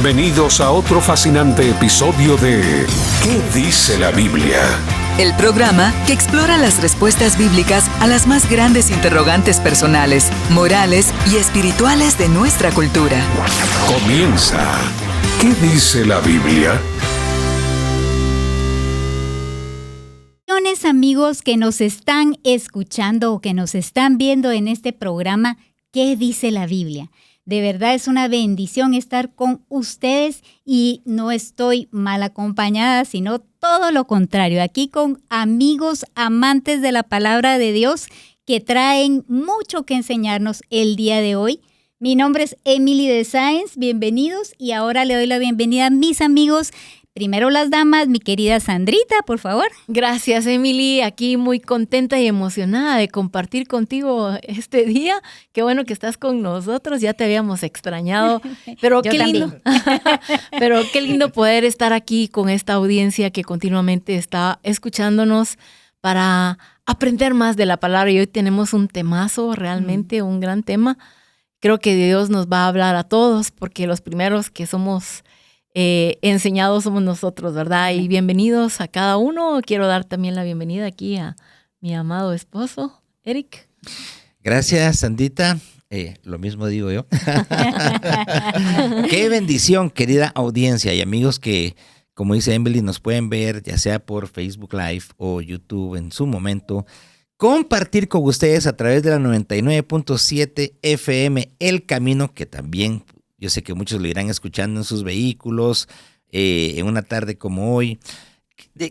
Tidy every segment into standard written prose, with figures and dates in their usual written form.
Bienvenidos a otro fascinante episodio de ¿Qué dice la Biblia? El programa que explora las respuestas bíblicas a las más grandes interrogantes personales, morales y espirituales de nuestra cultura. Comienza ¿Qué dice la Biblia? Amigos que nos están escuchando o que nos están viendo en este programa, ¿qué dice la Biblia? De verdad es una bendición estar con ustedes y no estoy mal acompañada, sino todo lo contrario. Aquí con amigos amantes de la palabra de Dios que traen mucho que enseñarnos el día de hoy. Mi nombre es Emily de Sáenz, bienvenidos y ahora le doy la bienvenida a mis amigos. Primero las damas, mi querida Sandrita, por favor. Gracias, Emily. Aquí muy contenta y emocionada de compartir contigo este día. Qué bueno que estás con nosotros. Ya te habíamos extrañado. Pero qué lindo. Pero qué lindo poder estar aquí con esta audiencia que continuamente está escuchándonos para aprender más de la palabra. Y hoy tenemos un temazo, realmente un gran tema. Creo que Dios nos va a hablar a todos porque los primeros que somos enseñados somos nosotros, ¿verdad? Y bienvenidos a cada uno. Quiero dar también la bienvenida aquí a mi amado esposo, Eric. Gracias, Sandita. Lo mismo digo yo. Qué bendición, querida audiencia y amigos que, como dice Emily, nos pueden ver ya sea por Facebook Live o YouTube en su momento. Compartir con ustedes a través de la 99.7 FM El Camino, que también yo sé que muchos lo irán escuchando en sus vehículos, en una tarde como hoy.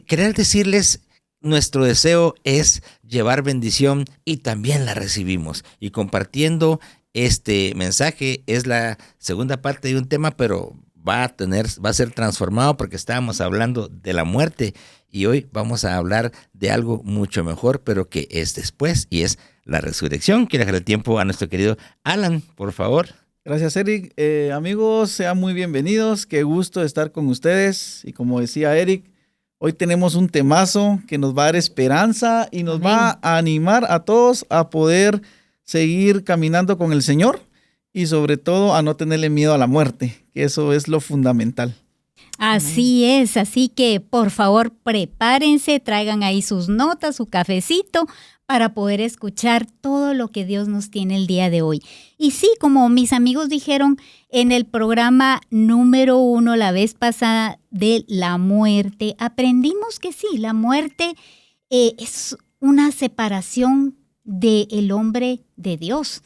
Querer decirles, nuestro deseo es llevar bendición y también la recibimos. Y compartiendo este mensaje es la segunda parte de un tema, pero va a ser transformado porque estábamos hablando de la muerte y hoy vamos a hablar de algo mucho mejor, pero que es después y es la resurrección. Quiero dejar el tiempo a nuestro querido Alan, por favor. Gracias, Eric. Amigos, sean muy bienvenidos. Qué gusto estar con ustedes. Y como decía Eric, hoy tenemos un temazo que nos va a dar esperanza y nos va a animar a todos a poder seguir caminando con el Señor y sobre todo a no tenerle miedo a la muerte, que eso es lo fundamental. Así es, así que por favor prepárense, traigan ahí sus notas, su cafecito, para poder escuchar todo lo que Dios nos tiene el día de hoy. Y sí, como mis amigos dijeron en el programa número 1 la vez pasada de la muerte, aprendimos que sí, la muerte es una separación del hombre de Dios.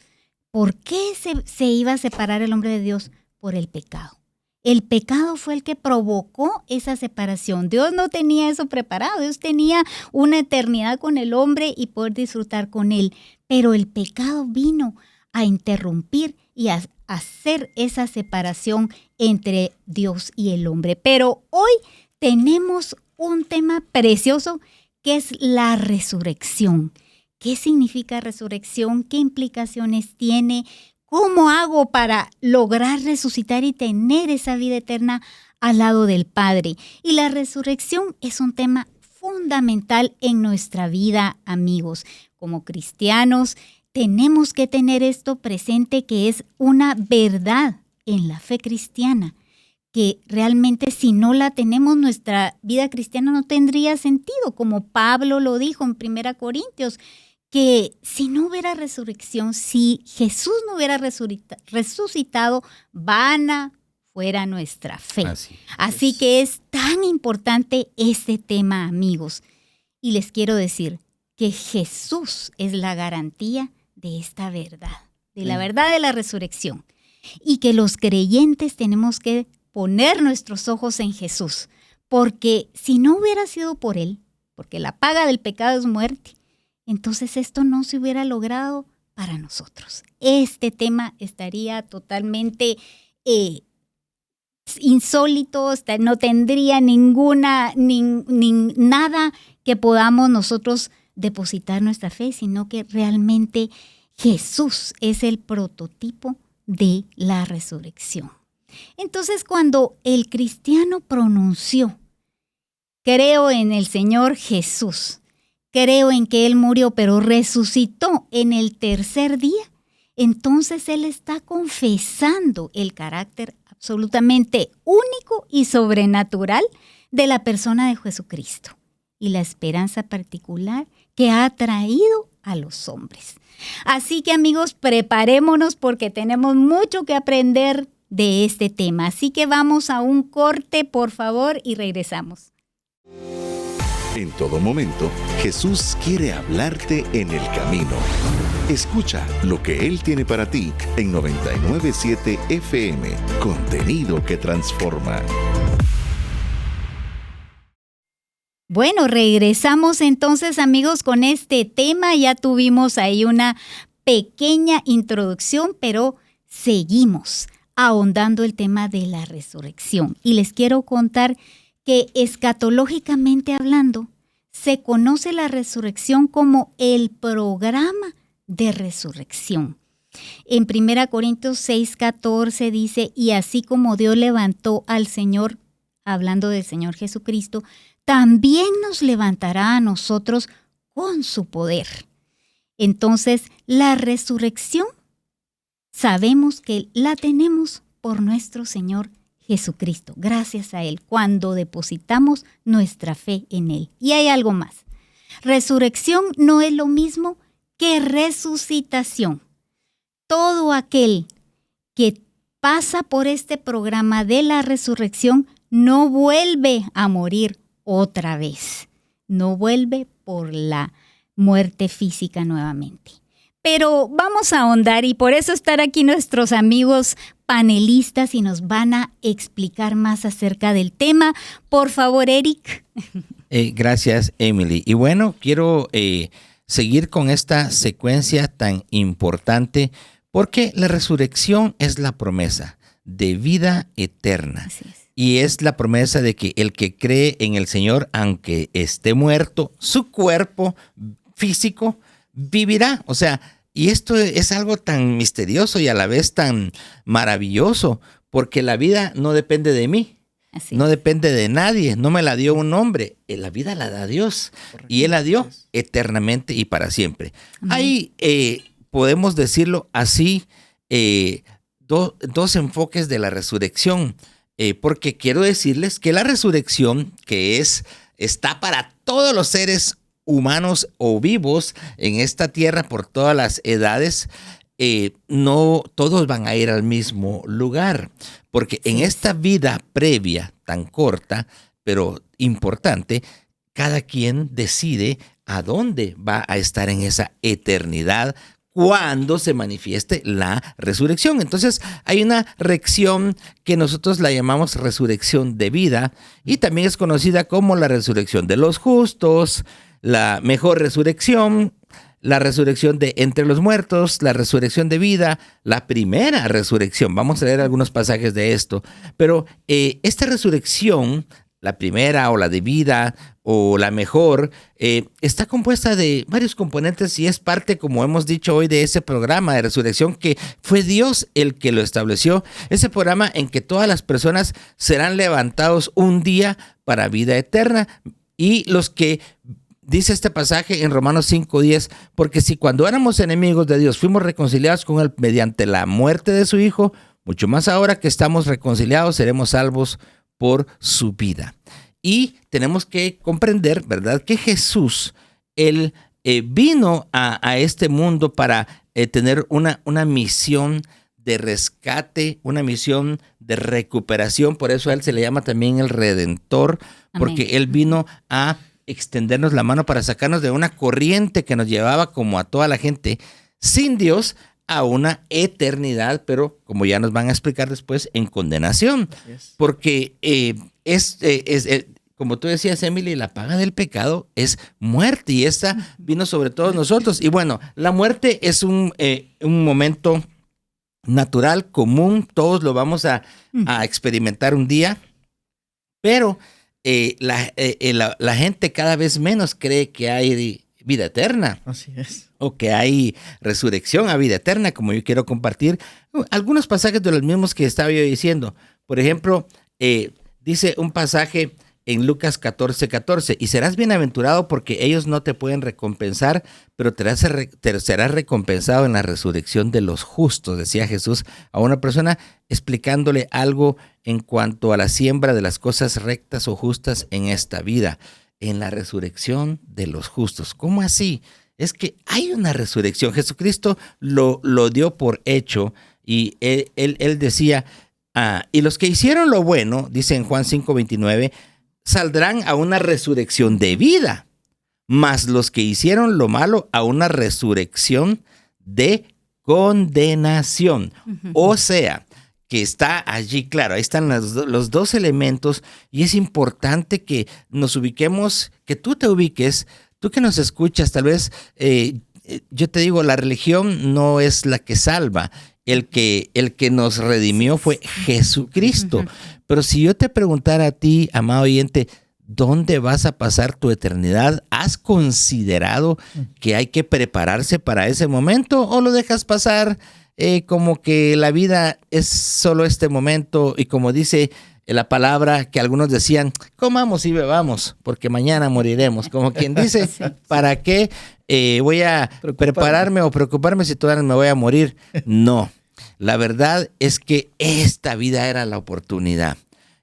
¿Por qué se iba a separar el hombre de Dios? Por el pecado. El pecado fue el que provocó esa separación. Dios no tenía eso preparado. Dios tenía una eternidad con el hombre y poder disfrutar con él. Pero el pecado vino a interrumpir y a hacer esa separación entre Dios y el hombre. Pero hoy tenemos un tema precioso que es la resurrección. ¿Qué significa resurrección? ¿Qué implicaciones tiene? ¿Cómo hago para lograr resucitar y tener esa vida eterna al lado del Padre? Y la resurrección es un tema fundamental en nuestra vida, amigos. Como cristianos, tenemos que tener esto presente, que es una verdad en la fe cristiana, que realmente si no la tenemos, nuestra vida cristiana no tendría sentido, como Pablo lo dijo en 1 Corintios, que si no hubiera resurrección, si Jesús no hubiera resucitado, vana fuera nuestra fe. Así que es tan importante este tema, amigos. Y les quiero decir que Jesús es la garantía de esta verdad, de la verdad de la resurrección. Y que los creyentes tenemos que poner nuestros ojos en Jesús, porque si no hubiera sido por Él, porque la paga del pecado es muerte, entonces esto no se hubiera logrado para nosotros. Este tema estaría totalmente insólito, no tendría nada que podamos nosotros depositar nuestra fe, sino que realmente Jesús es el prototipo de la resurrección. Entonces, cuando el cristiano pronunció, creo en el Señor Jesús, creo en que Él murió, pero resucitó en el tercer día, entonces Él está confesando el carácter absolutamente único y sobrenatural de la persona de Jesucristo y la esperanza particular que ha traído a los hombres. Así que, amigos, preparémonos porque tenemos mucho que aprender de este tema. Así que vamos a un corte, por favor, y regresamos. En todo momento, Jesús quiere hablarte en el camino. Escucha lo que Él tiene para ti en 99.7 FM. Contenido que transforma. Bueno, regresamos entonces, amigos, con este tema. Ya tuvimos ahí una pequeña introducción, pero seguimos ahondando el tema de la resurrección. Y les quiero contar que escatológicamente hablando, se conoce la resurrección como el programa de resurrección. En 1 Corintios 6:14 dice, y así como Dios levantó al Señor, hablando del Señor Jesucristo, también nos levantará a nosotros con su poder. Entonces, la resurrección sabemos que la tenemos por nuestro Señor Jesucristo, gracias a Él, cuando depositamos nuestra fe en Él. Y hay algo más. Resurrección no es lo mismo que resucitación. Todo aquel que pasa por este programa de la resurrección no vuelve a morir otra vez. No vuelve por la muerte física nuevamente. Pero vamos a ahondar y por eso están aquí nuestros amigos panelistas y nos van a explicar más acerca del tema. Por favor, Eric. Gracias, Emily. Y bueno, quiero seguir con esta secuencia tan importante porque la resurrección es la promesa de vida eterna. Así es. Y es la promesa de que el que cree en el Señor, aunque esté muerto, su cuerpo físico vivirá. O sea, y esto es algo tan misterioso y a la vez tan maravilloso, porque la vida no depende de mí. Así no es. depende de nadie, no me la dio un hombre, la vida la da Dios. Correcto. Y Él la dio eternamente y para siempre. Amén. Hay, podemos decirlo así, dos enfoques de la resurrección, porque quiero decirles que la resurrección, que está para todos los seres humanos o vivos en esta tierra por todas las edades, no todos van a ir al mismo lugar, porque en esta vida previa tan corta, pero importante, cada quien decide a dónde va a estar en esa eternidad cuando se manifieste la resurrección. Entonces hay una resurrección que nosotros la llamamos resurrección de vida y también es conocida como la resurrección de los justos, la mejor resurrección, la resurrección de entre los muertos, la resurrección de vida, la primera resurrección. Vamos a leer algunos pasajes de esto. Pero esta resurrección, la primera o la de vida o la mejor, está compuesta de varios componentes y es parte, como hemos dicho hoy, de ese programa de resurrección que fue Dios el que lo estableció. Ese programa en que todas las personas serán levantados un día para vida eterna y los que... Dice este pasaje en Romanos 5:10, porque si cuando éramos enemigos de Dios fuimos reconciliados con Él mediante la muerte de su Hijo, mucho más ahora que estamos reconciliados seremos salvos por su vida. Y tenemos que comprender, ¿verdad?, que Jesús, Él vino a este mundo para tener una misión de rescate, una misión de recuperación. Por eso a Él se le llama también el Redentor, porque Amén. Él vino a extendernos la mano para sacarnos de una corriente que nos llevaba como a toda la gente sin Dios a una eternidad, pero como ya nos van a explicar después, en condenación. Yes. Porque como tú decías, Emily, la paga del pecado es muerte y esta vino sobre todos nosotros. Y bueno, la muerte es un momento natural, común, todos lo vamos a experimentar un día, pero la gente cada vez menos cree que hay vida eterna. Así es. O que hay resurrección a vida eterna, como yo quiero compartir algunos pasajes de los mismos que estaba yo diciendo. Por ejemplo, dice un pasaje en Lucas 14:14, y serás bienaventurado porque ellos no te pueden recompensar, pero serás recompensado en la resurrección de los justos, decía Jesús a una persona explicándole algo en cuanto a la siembra de las cosas rectas o justas en esta vida, en la resurrección de los justos. ¿Cómo así? Es que hay una resurrección. Jesucristo lo dio por hecho, y él decía, y los que hicieron lo bueno, dice en Juan 5:29, saldrán a una resurrección de vida, mas los que hicieron lo malo a una resurrección de condenación. O sea, que está allí, claro, ahí están los dos elementos, y es importante que nos ubiquemos, que tú te ubiques, tú que nos escuchas, tal vez, yo te digo, la religión no es la que salva. El que nos redimió fue Jesucristo. Pero si yo te preguntara a ti, amado oyente, ¿dónde vas a pasar tu eternidad? ¿Has considerado que hay que prepararse para ese momento, o lo dejas pasar como que la vida es solo este momento, y como dice la palabra que algunos decían, comamos y bebamos porque mañana moriremos, como quien dice, ¿para qué voy a prepararme o preocuparme si todavía me voy a morir? No, la verdad es que esta vida era la oportunidad.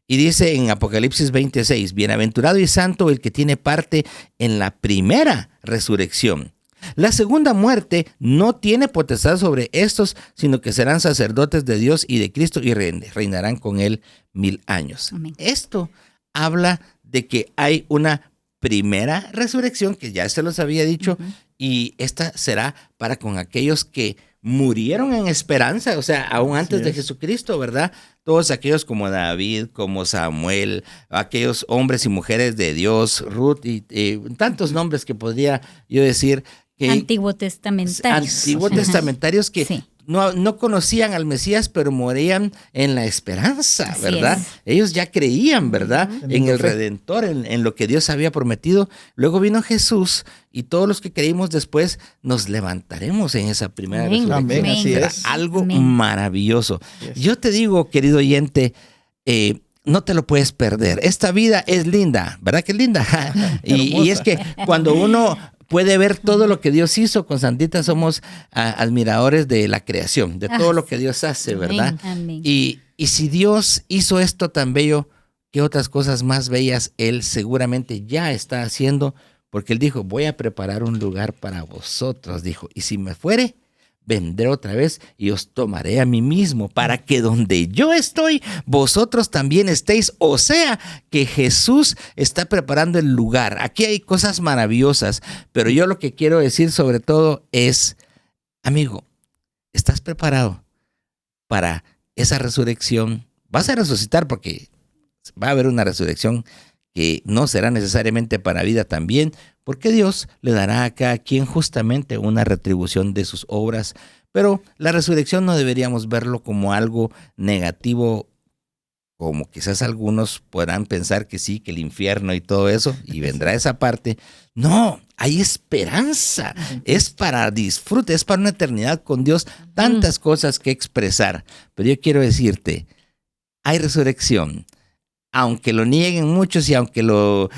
Y dice en Apocalipsis 20:6, bienaventurado y santo el que tiene parte en la primera resurrección. La segunda muerte no tiene potestad sobre estos, sino que serán sacerdotes de Dios y de Cristo y reinarán con él 1000 años. Amén. Esto habla de que hay una primera resurrección, que ya se los había dicho, y esta será para con aquellos que murieron en esperanza, o sea, aún antes de Jesucristo, ¿verdad? Todos aquellos como David, como Samuel, aquellos hombres y mujeres de Dios, Ruth, y tantos nombres que podría yo decir, que Antiguo testamentarios que no conocían al Mesías, pero morían en la esperanza, ¿verdad? Ellos ya creían, ¿verdad? En el Redentor, en lo que Dios había prometido. Luego vino Jesús, y todos los que creímos después nos levantaremos en esa primera resurrección. Así es. Algo maravilloso. Yo te digo, querido oyente, no te lo puedes perder. Esta vida es linda, ¿verdad que es linda? y es que cuando uno puede ver todo lo que Dios hizo, con Sandita somos admiradores de la creación, de todo lo que Dios hace, ¿verdad? Amén. Y si Dios hizo esto tan bello, ¿qué otras cosas más bellas Él seguramente ya está haciendo? Porque Él dijo, voy a preparar un lugar para vosotros, dijo, y si me fuere, vendré otra vez y os tomaré a mí mismo, para que donde yo estoy, vosotros también estéis. O sea, que Jesús está preparando el lugar. Aquí hay cosas maravillosas, pero yo lo que quiero decir sobre todo es, amigo, ¿estás preparado para esa resurrección? Vas a resucitar, porque va a haber una resurrección que no será necesariamente para vida también, porque Dios le dará a cada quien justamente una retribución de sus obras. Pero la resurrección no deberíamos verlo como algo negativo, como quizás algunos podrán pensar que sí, que el infierno y todo eso, y vendrá esa parte. No, hay esperanza, es para disfrute, es para una eternidad con Dios, tantas cosas que expresar. Pero yo quiero decirte, hay resurrección. Aunque lo nieguen muchos y aunque lo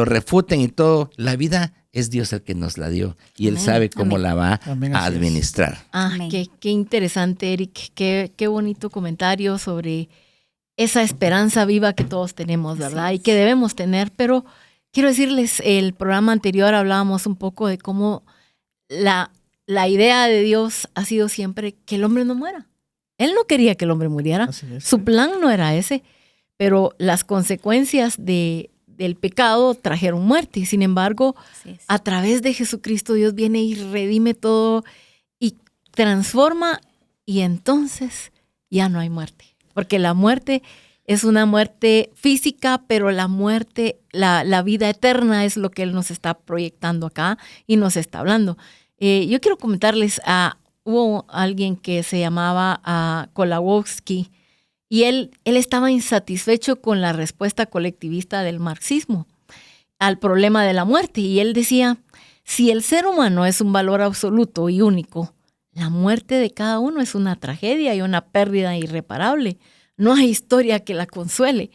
refuten y todo, la vida es Dios el que nos la dio, y Él sabe cómo la va a administrar. Qué interesante, Eric, qué bonito comentario sobre esa esperanza viva que todos tenemos, ¿verdad? Y que debemos tener. Pero quiero decirles, el programa anterior hablábamos un poco de cómo la idea de Dios ha sido siempre que el hombre no muera. Él no quería que el hombre muriera. Su plan no era ese. Pero las consecuencias del pecado trajeron muerte. Sin embargo, a través de Jesucristo, Dios viene y redime todo y transforma, y entonces ya no hay muerte. Porque la muerte es una muerte física, pero la muerte, la vida eterna es lo que Él nos está proyectando acá y nos está hablando. Yo quiero comentarles, hubo alguien que se llamaba Kolakowski, y él estaba insatisfecho con la respuesta colectivista del marxismo al problema de la muerte. Y él decía, si el ser humano es un valor absoluto y único, la muerte de cada uno es una tragedia y una pérdida irreparable. No hay historia que la consuele.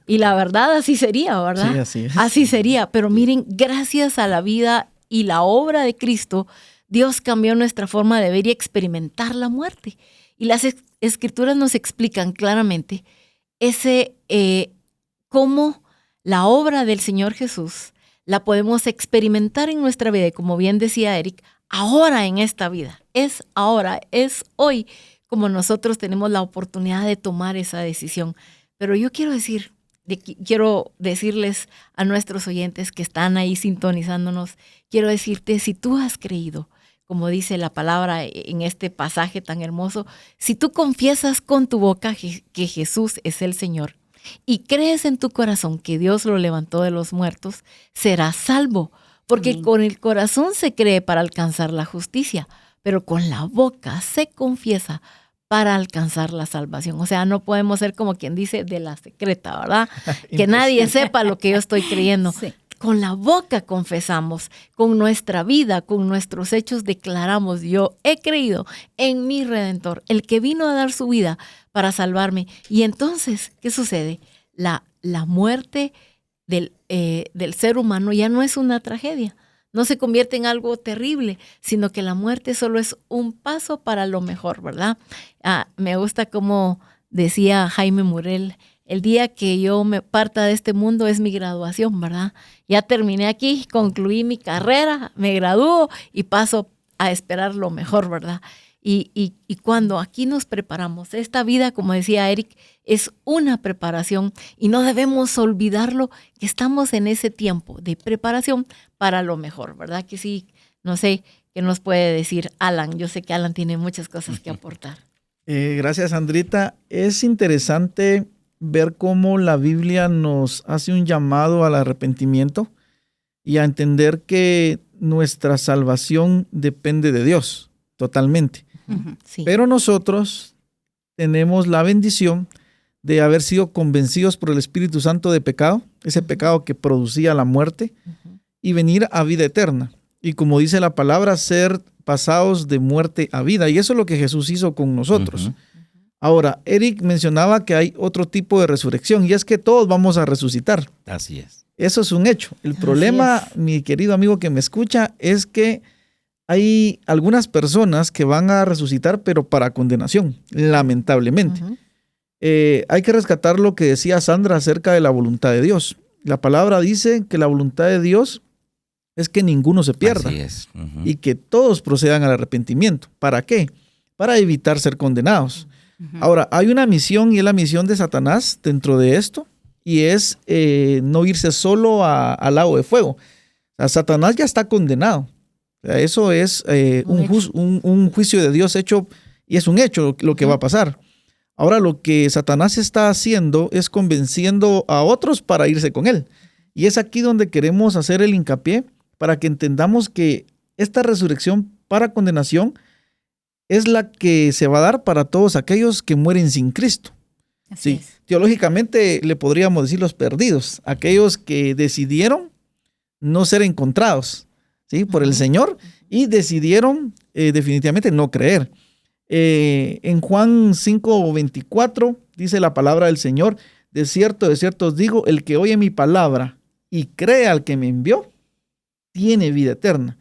Y la verdad así sería, ¿verdad? Sí, así es. Así sería. Pero miren, gracias a la vida y la obra de Cristo, Dios cambió nuestra forma de ver y experimentar la muerte. Y las Escrituras nos explican claramente cómo la obra del Señor Jesús la podemos experimentar en nuestra vida. Y como bien decía Eric, ahora en esta vida, es ahora, es hoy, como nosotros tenemos la oportunidad de tomar esa decisión. Pero yo quiero decirles a nuestros oyentes que están ahí sintonizándonos, quiero decirte, si tú has creído, como dice la palabra en este pasaje tan hermoso, si tú confiesas con tu boca que Jesús es el Señor y crees en tu corazón que Dios lo levantó de los muertos, serás salvo. Porque Amén. con el corazón se cree para alcanzar la justicia, pero con la boca se confiesa para alcanzar la salvación. O sea, no podemos ser como quien dice de la secreta, ¿verdad? Que nadie sepa lo que yo estoy creyendo. Sí. Con la boca confesamos, con nuestra vida, con nuestros hechos declaramos, yo he creído en mi Redentor, el que vino a dar su vida para salvarme. Y entonces, ¿qué sucede? La muerte del ser humano ya no es una tragedia, no se convierte en algo terrible, sino que la muerte solo es un paso para lo mejor, ¿verdad? Me gusta como decía Jaime Murrell, el día que yo me parta de este mundo es mi graduación, ¿verdad? Ya terminé aquí, concluí mi carrera, me gradúo y paso a esperar lo mejor, ¿verdad? Y cuando aquí nos preparamos, esta vida, como decía Eric, es una preparación y no debemos olvidarlo que estamos en ese tiempo de preparación para lo mejor, ¿verdad? Que sí, no sé qué nos puede decir Alan. Yo sé que Alan tiene muchas cosas que aportar. Gracias, Sandrita. Es interesante ver cómo la Biblia nos hace un llamado al arrepentimiento y a entender que nuestra salvación depende de Dios, totalmente. Sí. Pero nosotros tenemos la bendición de haber sido convencidos por el Espíritu Santo de pecado, ese pecado que producía la muerte, y venir a vida eterna. Y como dice la palabra, ser pasados de muerte a vida. Y eso es lo que Jesús hizo con nosotros. Ahora, Eric mencionaba que hay otro tipo de resurrección, y es que todos vamos a resucitar. Así es. Eso es un hecho. El problema, mi querido amigo que me escucha, es que hay algunas personas que van a resucitar, pero para condenación, lamentablemente. Hay que rescatar lo que decía Sandra acerca de la voluntad de Dios. La palabra dice que la voluntad de Dios es que ninguno se pierda. Así es. Y que todos procedan al arrepentimiento. ¿Para qué? Para evitar ser condenados. Ahora, hay una misión, y es la misión de Satanás dentro de esto, y es no irse solo al lago de fuego. O sea, Satanás ya está condenado. O sea, eso es un juicio de Dios hecho, y es un hecho lo que va a pasar. Ahora, lo que Satanás está haciendo es convenciendo a otros para irse con él. Y es aquí donde queremos hacer el hincapié para que entendamos que esta resurrección para condenación es la que se va a dar para todos aquellos que mueren sin Cristo. Así es. Teológicamente le podríamos decir los perdidos, aquellos que decidieron no ser encontrados, ¿sí? Por el Señor, y decidieron definitivamente no creer. En Juan 5:24 dice la palabra del Señor: de cierto os digo, el que oye mi palabra y cree al que me envió, tiene vida eterna,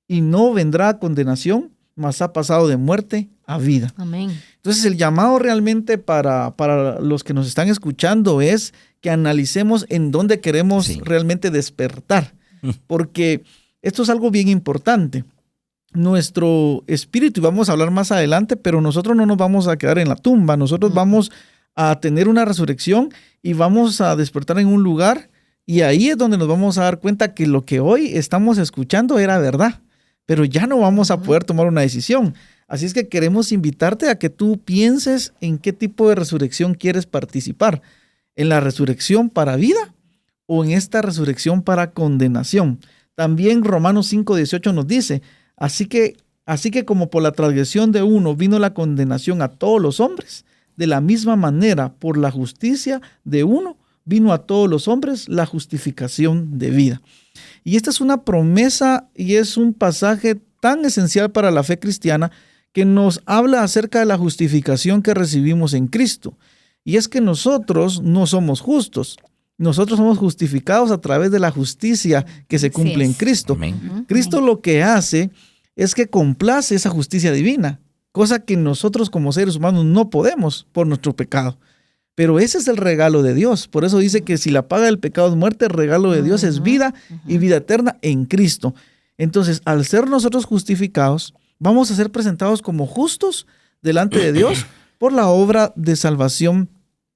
y no vendrá a condenación, mas ha pasado de muerte a vida. Amén. Entonces, el llamado realmente para los que nos están escuchando es que analicemos en dónde queremos realmente despertar, porque esto es algo bien importante. Nuestro espíritu, y vamos a hablar más adelante, pero nosotros no nos vamos a quedar en la tumba, nosotros vamos a tener una resurrección y vamos a despertar en un lugar, y ahí es donde nos vamos a dar cuenta que lo que hoy estamos escuchando era verdad, pero ya no vamos a poder tomar una decisión. Así es que queremos invitarte a que tú pienses en qué tipo de resurrección quieres participar, en la resurrección para vida o en esta resurrección para condenación. También Romanos 5:18 nos dice: Así que como por la transgresión de uno vino la condenación a todos los hombres, de la misma manera por la justicia de uno vino a todos los hombres la justificación de vida. Y esta es una promesa y es un pasaje tan esencial para la fe cristiana que nos habla acerca de la justificación que recibimos en Cristo. Y es que nosotros no somos justos. nosotros somos justificados a través de la justicia que se cumple en Cristo. Amén. Cristo lo que hace es que complace esa justicia divina, cosa que nosotros como seres humanos no podemos por nuestro pecado. Pero ese es el regalo de Dios. Por eso dice que si la paga del pecado es muerte, el regalo de Dios es vida y vida eterna en Cristo. Entonces, al ser nosotros justificados, vamos a ser presentados como justos delante de Dios por la obra de salvación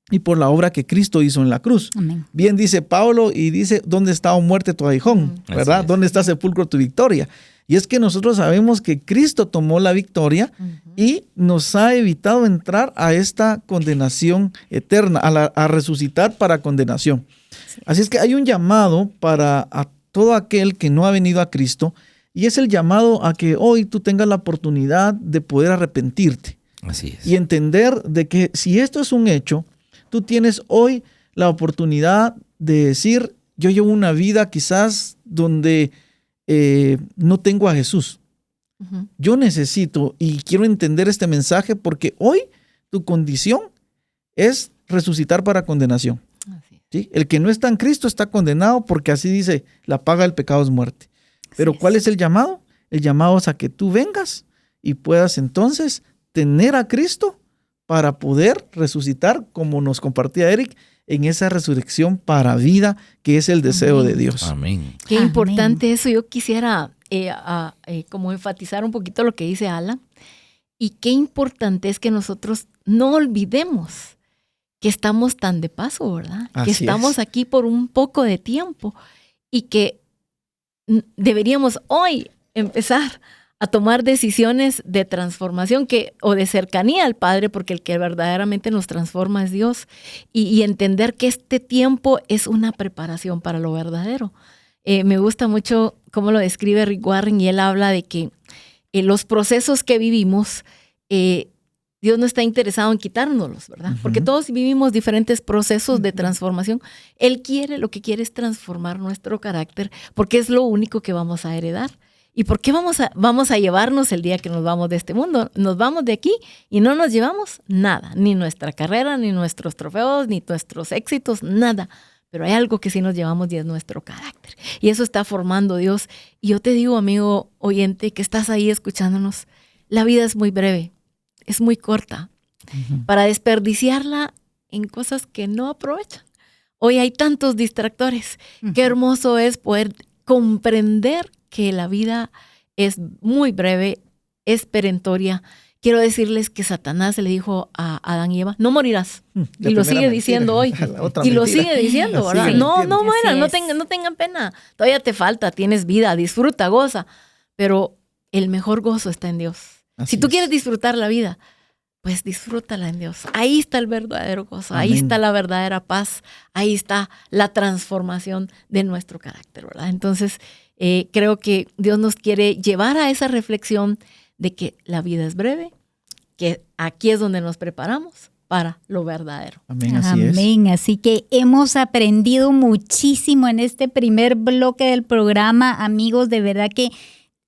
y por la obra que Cristo hizo en la cruz. Amén. Bien dice Pablo y dice, ¿dónde está, oh muerte, tu aguijón? ¿Verdad? es. ¿Dónde está, sepulcro, tu victoria? Y es que nosotros sabemos que Cristo tomó la victoria y nos ha evitado entrar a esta condenación eterna, a resucitar para condenación. Así es que hay un llamado para a todo aquel que no ha venido a Cristo, y es el llamado a que hoy tú tengas la oportunidad de poder arrepentirte Así es. y entender de que si esto es un hecho, tú tienes hoy la oportunidad de decir, yo llevo una vida quizás donde no tengo a Jesús. Yo necesito y quiero entender este mensaje porque hoy tu condición es resucitar para condenación. ¿Sí? El que no está en Cristo está condenado porque así dice, la paga del pecado es muerte. Pero ¿cuál es el llamado? El llamado es a que tú vengas y puedas entonces tener a Cristo para poder resucitar, como nos compartía Eric, en esa resurrección para vida, que es el deseo de Dios. Amén. Qué Amén. importante eso. Yo quisiera como enfatizar un poquito lo que dice Alan. Y qué importante es que nosotros no olvidemos que estamos tan de paso, ¿verdad? Así que estamos es. aquí por un poco de tiempo y que deberíamos hoy empezar a tomar decisiones de transformación o de cercanía al Padre, porque el que verdaderamente nos transforma es Dios, y entender que este tiempo es una preparación para lo verdadero. Me gusta mucho cómo lo describe Rick Warren, y él habla de que los procesos que vivimos, Dios no está interesado en quitárnoslos, ¿verdad? Porque todos vivimos diferentes procesos de transformación. Él lo que quiere es transformar nuestro carácter, porque es lo único que vamos a heredar. ¿Y por qué vamos a llevarnos el día que nos vamos de este mundo? Nos vamos de aquí y no nos llevamos nada, ni nuestra carrera, ni nuestros trofeos, ni nuestros éxitos, nada. Pero hay algo que sí nos llevamos y es nuestro carácter. Y eso está formando Dios. Y yo te digo, amigo oyente, que estás ahí escuchándonos, la vida es muy breve, es muy corta, para desperdiciarla en cosas que no aprovechan. Hoy hay tantos distractores. Qué hermoso es poder comprender que la vida es muy breve, es perentoria. Quiero decirles que Satanás le dijo a Adán y Eva, no morirás. Y lo sigue diciendo hoy. Y lo sigue diciendo, ¿verdad? Sí, No mueran, así es. no tengan pena. Todavía te falta, tienes vida, disfruta, goza. Pero el mejor gozo está en Dios. Así Si tú es. quieres disfrutar la vida, pues disfrútala en Dios. Ahí está el verdadero gozo, ahí Amén. está la verdadera paz, ahí está la transformación de nuestro carácter, ¿verdad? Entonces, creo que Dios nos quiere llevar a esa reflexión de que la vida es breve, que aquí es donde nos preparamos para lo verdadero. Amén, así es. Amén. Así que hemos aprendido muchísimo en este primer bloque del programa, amigos. De verdad que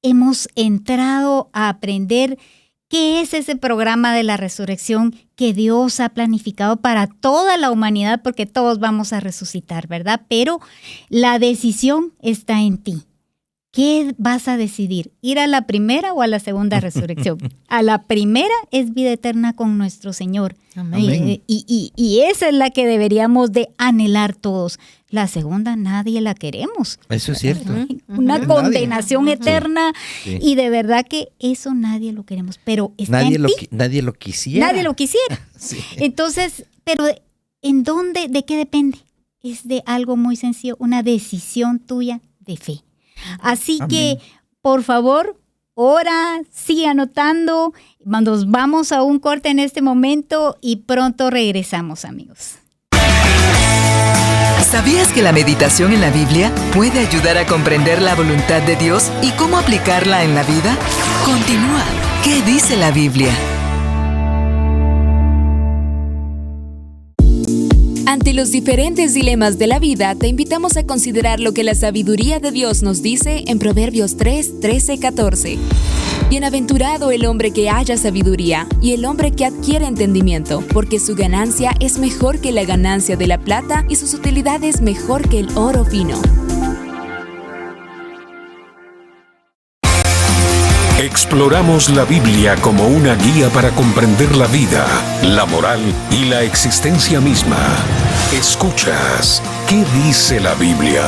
hemos entrado a aprender qué es ese programa de la resurrección que Dios ha planificado para toda la humanidad, porque todos vamos a resucitar, ¿verdad? Pero la decisión está en ti. ¿Qué vas a decidir? ¿Ir a la primera o a la segunda resurrección? A la primera es vida eterna con nuestro Señor. Amén. Y esa es la que deberíamos de anhelar todos. La segunda nadie la queremos. Eso es cierto. Una Nadie. condenación eterna. Sí. Y de verdad que eso nadie lo queremos. Pero está en ti. Nadie lo quisiera. Nadie lo quisiera. Sí. Entonces, pero ¿en dónde? ¿De qué depende? Es de algo muy sencillo, una decisión tuya de fe. Así Amén. que, por favor, ora, sigue anotando. Nos vamos a un corte en este momento y pronto regresamos, amigos. ¿Sabías que la meditación en la Biblia puede ayudar a comprender la voluntad de Dios y cómo aplicarla en la vida? Continúa. ¿Qué dice la Biblia? Ante los diferentes dilemas de la vida, te invitamos a considerar lo que la sabiduría de Dios nos dice en Proverbios 3, 13, 14. Bienaventurado el hombre que halla sabiduría y el hombre que adquiere entendimiento, porque su ganancia es mejor que la ganancia de la plata y sus utilidades mejor que el oro fino. Exploramos la Biblia como una guía para comprender la vida, la moral y la existencia misma. Escuchas, ¿qué dice la Biblia?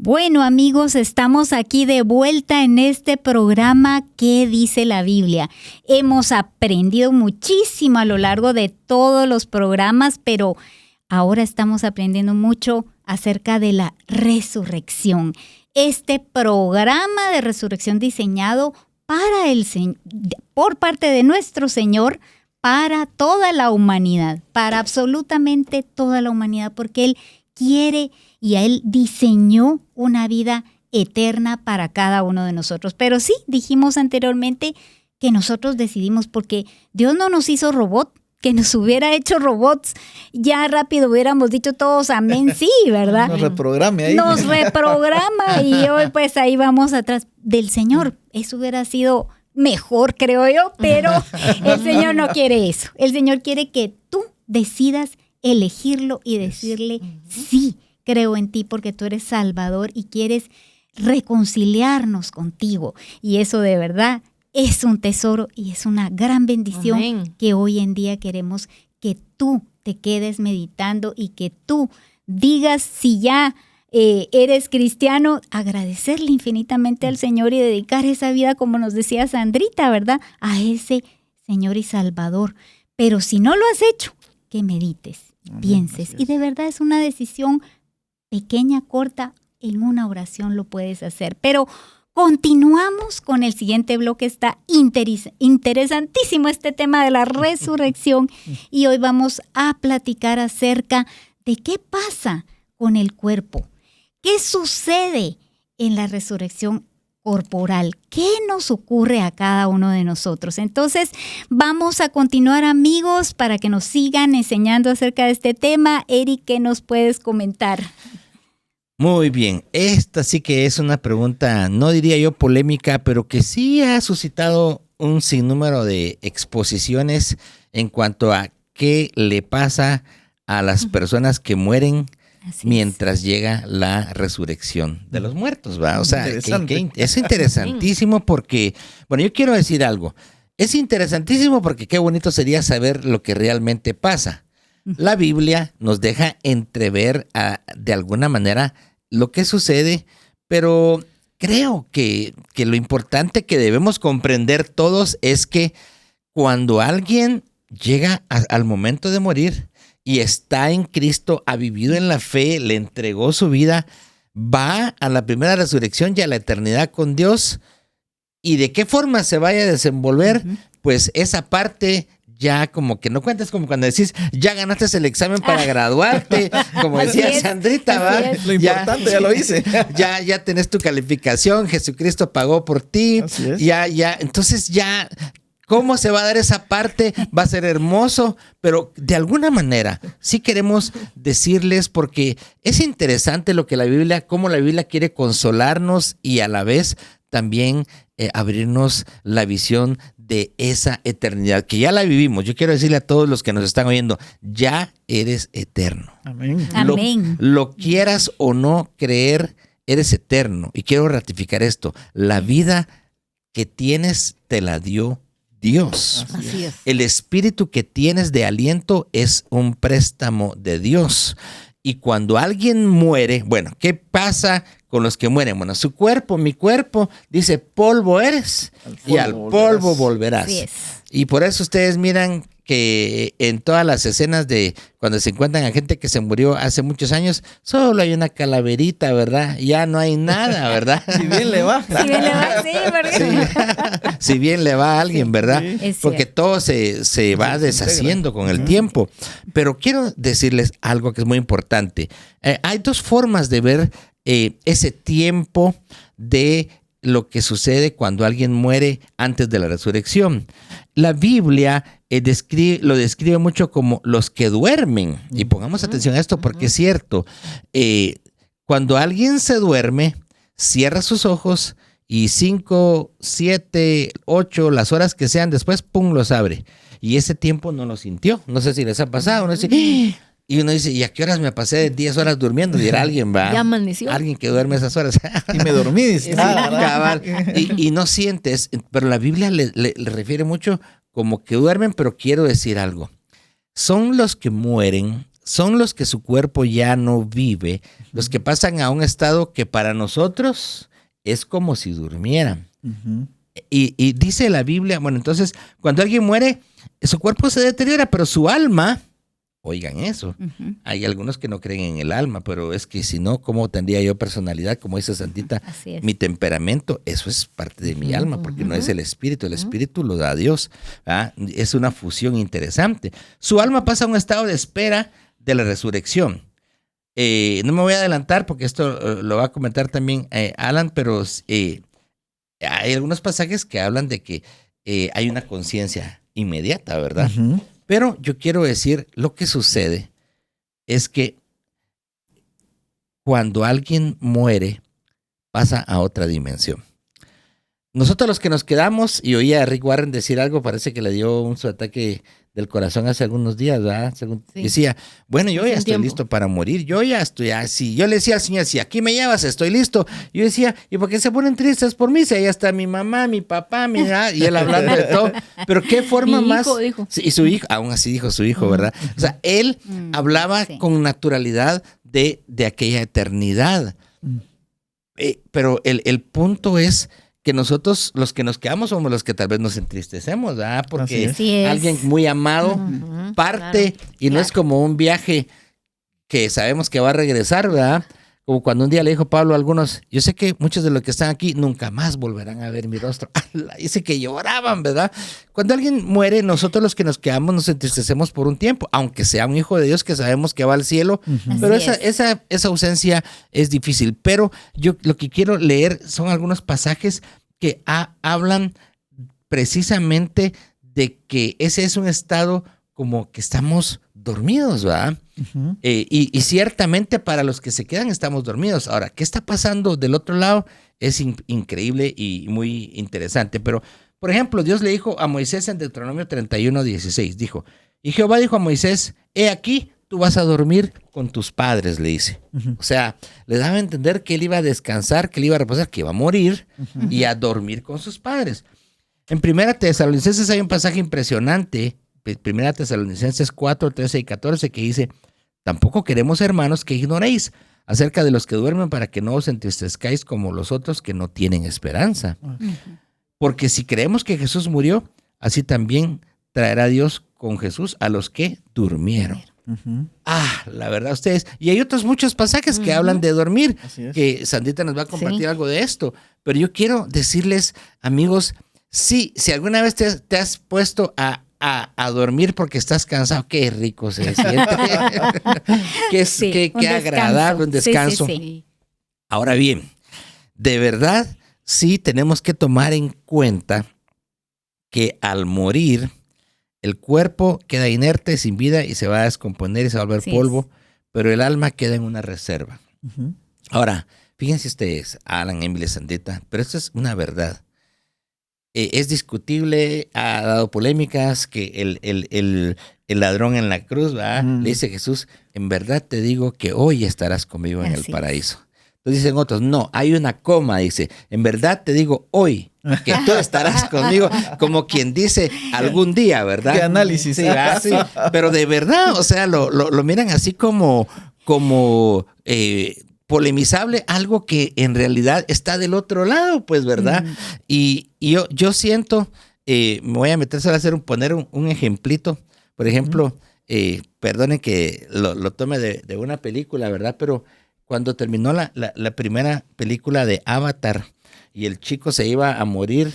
Bueno, amigos, estamos aquí de vuelta en este programa ¿Qué dice la Biblia? Hemos aprendido muchísimo a lo largo de todos los programas, pero ahora estamos aprendiendo mucho acerca de la resurrección. Este programa de resurrección diseñado por parte de nuestro Señor para toda la humanidad, para absolutamente toda la humanidad, porque Él quiere y Él diseñó una vida eterna para cada uno de nosotros. Pero sí, dijimos anteriormente que nosotros decidimos, porque Dios no nos hizo robot, que nos hubiera hecho robots, ya rápido hubiéramos dicho todos amén, sí, ¿verdad? Nos reprograme ahí. Nos reprograma y hoy pues ahí vamos atrás del Señor. Eso hubiera sido mejor, creo yo, pero el Señor no quiere eso. El Señor quiere que tú decidas elegirlo y decirle, sí, creo en ti porque tú eres Salvador y quieres reconciliarnos contigo. Y eso de verdad es un tesoro y es una gran bendición. Amén. Que hoy en día queremos que tú te quedes meditando y que tú digas, si ya eres cristiano, agradecerle infinitamente al Señor y dedicar esa vida, como nos decía Sandrita, ¿verdad?, a ese Señor y Salvador. Pero si no lo has hecho, que medites, pienses. Y de verdad es una decisión pequeña, corta, en una oración lo puedes hacer. Pero continuamos con el siguiente bloque. Está interesantísimo este tema de la resurrección y hoy vamos a platicar acerca de qué pasa con el cuerpo, qué sucede en la resurrección corporal, qué nos ocurre a cada uno de nosotros. Entonces vamos a continuar, amigos, para que nos sigan enseñando acerca de este tema. Eric, ¿qué nos puedes comentar? Muy bien, esta sí que es una pregunta, no diría yo polémica, pero que sí ha suscitado un sinnúmero de exposiciones en cuanto a qué le pasa a las personas que mueren mientras llega la resurrección de los muertos, ¿va? O sea, es interesantísimo porque, bueno, yo quiero decir algo. Es interesantísimo porque qué bonito sería saber lo que realmente pasa. La Biblia nos deja entrever de alguna manera lo que sucede, pero creo que lo importante que debemos comprender todos es que cuando alguien llega al momento de morir y está en Cristo, ha vivido en la fe, le entregó su vida, va a la primera resurrección y a la eternidad con Dios. ¿Y de qué forma se vaya a desenvolver? Pues esa parte ya como que no cuentas, como cuando decís, ya ganaste el examen para graduarte, como decía Sandrita, ¿va? Lo importante, ya lo hice. Ya tenés tu calificación, Jesucristo pagó por ti, ya, entonces ya, ¿cómo se va a dar esa parte? Va a ser hermoso, pero de alguna manera sí queremos decirles, porque es interesante lo que cómo la Biblia quiere consolarnos y a la vez también abrirnos la visión de esa eternidad, que ya la vivimos. Yo quiero decirle a todos los que nos están oyendo, ya eres eterno. Amén. Amén. Lo quieras o no creer, eres eterno. Y quiero ratificar esto, la vida que tienes te la dio Dios. Así es. El espíritu que tienes de aliento es un préstamo de Dios. Y cuando alguien muere, bueno, ¿qué pasa con los que mueren? Bueno, su cuerpo, mi cuerpo, dice, polvo eres y al polvo volverás. Así es. Y por eso ustedes miran que en todas las escenas de cuando se encuentran a gente que se murió hace muchos años, solo hay una calaverita, ¿verdad? Ya no hay nada, ¿verdad? Si bien le va. Si bien le va, sí, ¿verdad? Si bien le va a alguien, ¿verdad? Sí, porque todo se va deshaciendo con el tiempo. Pero quiero decirles algo que es muy importante. Hay dos formas de ver ese tiempo de lo que sucede cuando alguien muere antes de la resurrección. La Biblia lo describe mucho como los que duermen. Y pongamos atención a esto porque es cierto. Cuando alguien se duerme, cierra sus ojos y 5, 7, 8, las horas que sean después, ¡pum!, los abre. Y ese tiempo no lo sintió. No sé si les ha pasado. Uno dice, y uno dice, ¿y a qué horas me pasé de 10 horas durmiendo? Dirá alguien, va. Ya amaneció. Alguien que duerme esas horas. Y me dormí, dice. Sí, cabal. Y no sientes, pero la Biblia le refiere mucho como que duermen, pero quiero decir algo. Son los que mueren, son los que su cuerpo ya no vive, los que pasan a un estado que para nosotros es como si durmieran. Y dice la Biblia, bueno, entonces, cuando alguien muere, su cuerpo se deteriora, pero su alma, oigan eso, hay algunos que no creen en el alma, pero es que si no, ¿cómo tendría yo personalidad? Como dice Santita, mi temperamento, eso es parte de mi alma, porque no es el espíritu lo da Dios, ¿verdad? Es una fusión interesante. Su alma pasa a un estado de espera de la resurrección. No me voy a adelantar porque esto lo va a comentar también Alan, pero hay algunos pasajes que hablan de que hay una conciencia inmediata, ¿verdad? Pero yo quiero decir, lo que sucede es que cuando alguien muere, pasa a otra dimensión. Nosotros los que nos quedamos, y oía a Rick Warren decir algo, parece que le dio un ataque del corazón hace algunos días, ¿verdad? Decía, bueno, yo ya estoy listo para morir, yo ya estoy así. Yo le decía al Señor, si aquí me llevas, estoy listo. Yo decía, ¿y por qué se ponen tristes por mí? Si ahí está mi mamá, mi papá, y él hablando de todo. Pero qué forma más. Dijo. Sí, y su hijo, aún así dijo su hijo, ¿verdad? O sea, él hablaba con naturalidad de aquella eternidad. Pero el punto es que nosotros, los que nos quedamos, somos los que tal vez nos entristecemos, ¿verdad? Porque alguien muy amado parte y no es como un viaje que sabemos que va a regresar, ¿verdad? Como cuando un día le dijo Pablo a algunos, yo sé que muchos de los que están aquí nunca más volverán a ver mi rostro. Dice que lloraban, ¿verdad? Cuando alguien muere, nosotros los que nos quedamos nos entristecemos por un tiempo, aunque sea un hijo de Dios que sabemos que va al cielo, pero esa ausencia es difícil. Pero yo lo que quiero leer son algunos pasajes que hablan precisamente de que ese es un estado como que estamos dormidos, ¿verdad? Y ciertamente para los que se quedan estamos dormidos. Ahora, ¿qué está pasando del otro lado? Es increíble y muy interesante. Pero, por ejemplo, Dios le dijo a Moisés en Deuteronomio 31:16, dijo, y Jehová dijo a Moisés, he aquí, tú vas a dormir con tus padres, le dice. O sea, le daba a entender que él iba a descansar, que él iba a reposar, que iba a morir y a dormir con sus padres. En 1 Tesalonicenses hay un pasaje impresionante, 1 Tesalonicenses 4, 13 y 14, que dice, tampoco queremos, hermanos, que ignoréis acerca de los que duermen para que no os entristezcáis como los otros que no tienen esperanza. Porque si creemos que Jesús murió, así también traerá Dios con Jesús a los que durmieron. La verdad, ustedes. Y hay otros muchos pasajes que hablan de dormir, que Sandita nos va a compartir algo de esto. Pero yo quiero decirles, amigos, si alguna vez te has puesto a dormir porque estás cansado, qué rico se siente. Qué agradable, un descanso. Sí. Ahora bien, de verdad, sí tenemos que tomar en cuenta que al morir, el cuerpo queda inerte, sin vida, y se va a descomponer y se va a volver polvo, pero el alma queda en una reserva. Ahora, fíjense ustedes, Alan, Emily, Sandita, pero esto es una verdad. Es discutible, ha dado polémicas, que el ladrón en la cruz, ¿verdad? Le dice Jesús, en verdad te digo que hoy estarás conmigo en el paraíso. Entonces dicen otros, no, hay una coma, dice, en verdad te digo hoy que tú estarás conmigo, como quien dice algún día, ¿verdad? ¿Qué análisis? Sí, sí, pero de verdad, o sea, lo miran así como polemizable, algo que en realidad está del otro lado, pues, ¿verdad? Y yo siento, me voy a meterse a poner un ejemplito, por ejemplo, perdone que lo tome de una película, ¿verdad? Pero cuando terminó la primera película de Avatar y el chico se iba a morir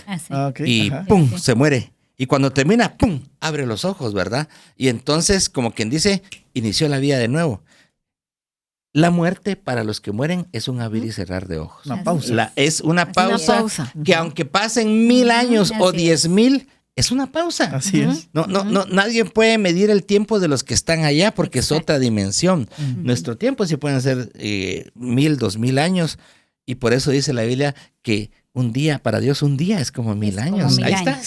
y ¡pum! Se muere. Y cuando termina, ¡pum! Abre los ojos, ¿verdad? Y entonces, como quien dice, inició la vida de nuevo. La muerte para los que mueren es un abrir y cerrar de ojos. Una pausa. Es una pausa que aunque pasen 1000 años o 10,000, es una pausa. Así es. No, nadie puede medir el tiempo de los que están allá porque es otra dimensión. Nuestro tiempo sí pueden ser 1000, 2000 años. Y por eso dice la Biblia que un día, para Dios, un día es como 1000 años. Ahí está.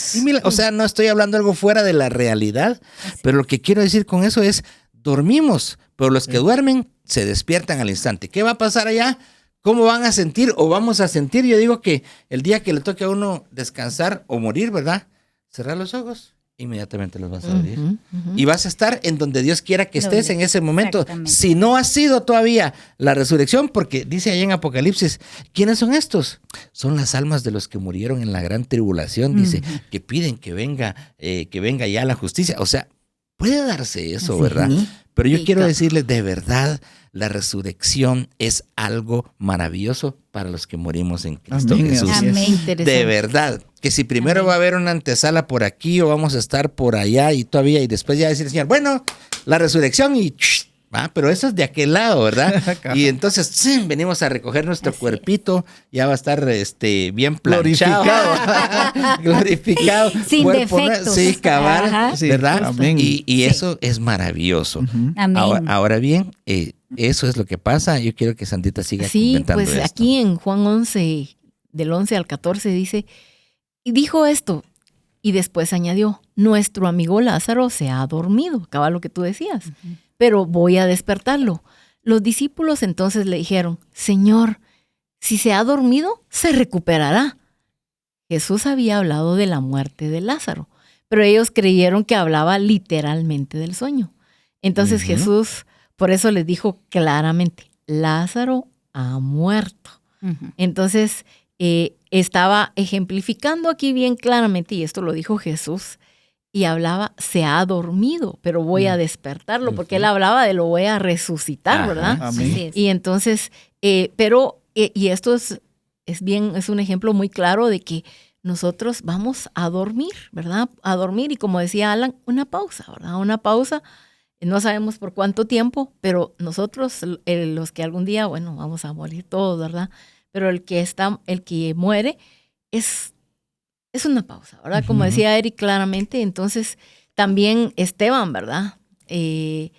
O sea, no estoy hablando algo fuera de la realidad, pero lo que quiero decir con eso es, dormimos, pero los que duermen se despiertan al instante. ¿Qué va a pasar allá? ¿Cómo van a sentir o vamos a sentir? Yo digo que el día que le toque a uno descansar o morir, ¿verdad? Cerrar los ojos, inmediatamente los vas a abrir. Y vas a estar en donde Dios quiera que estés en ese momento. Si no ha sido todavía la resurrección, porque dice ahí en Apocalipsis, ¿quiénes son estos? Son las almas de los que murieron en la gran tribulación, dice, que piden que venga ya la justicia. O sea, puede darse eso, ¿verdad? Pero yo quiero decirles, de verdad, la resurrección es algo maravilloso para los que morimos en Cristo Jesús. Amén. De verdad, que si primero va a haber una antesala por aquí o vamos a estar por allá y después ya decir el Señor, bueno, la resurrección y... pero eso es de aquel llado, ¿verdad? Y entonces venimos a recoger nuestro cuerpito, ya va a estar bien planchado, glorificado, sin defectos. Sí, cabal, ¿verdad? Amén. Y eso es maravilloso. Amén. Ahora bien, eso es lo que pasa. Yo quiero que Sandita siga comentando pues esto. aquí en Juan 11, del 11 al 14 dice, y dijo esto, y después añadió, nuestro amigo Lázaro se ha dormido, cabal lo que tú decías. Pero voy a despertarlo. Los discípulos entonces le dijeron, Señor, si se ha dormido, se recuperará. Jesús había hablado de la muerte de Lázaro, pero ellos creyeron que hablaba literalmente del sueño. Entonces Jesús, por eso les dijo claramente, Lázaro ha muerto. Entonces, estaba ejemplificando aquí bien claramente, y esto lo dijo Jesús, y hablaba, se ha dormido, pero voy a despertarlo, porque él hablaba de lo voy a resucitar, ¿verdad? Amén. Y entonces, y esto es un ejemplo muy claro de que nosotros vamos a dormir, ¿verdad? A dormir, y como decía Alan, una pausa, ¿verdad? Una pausa, no sabemos por cuánto tiempo, pero nosotros, los que algún día, bueno, vamos a morir todos, ¿verdad? Pero el que muere es una pausa, ¿verdad? Como decía Eric claramente, entonces también Esteban, ¿verdad? Me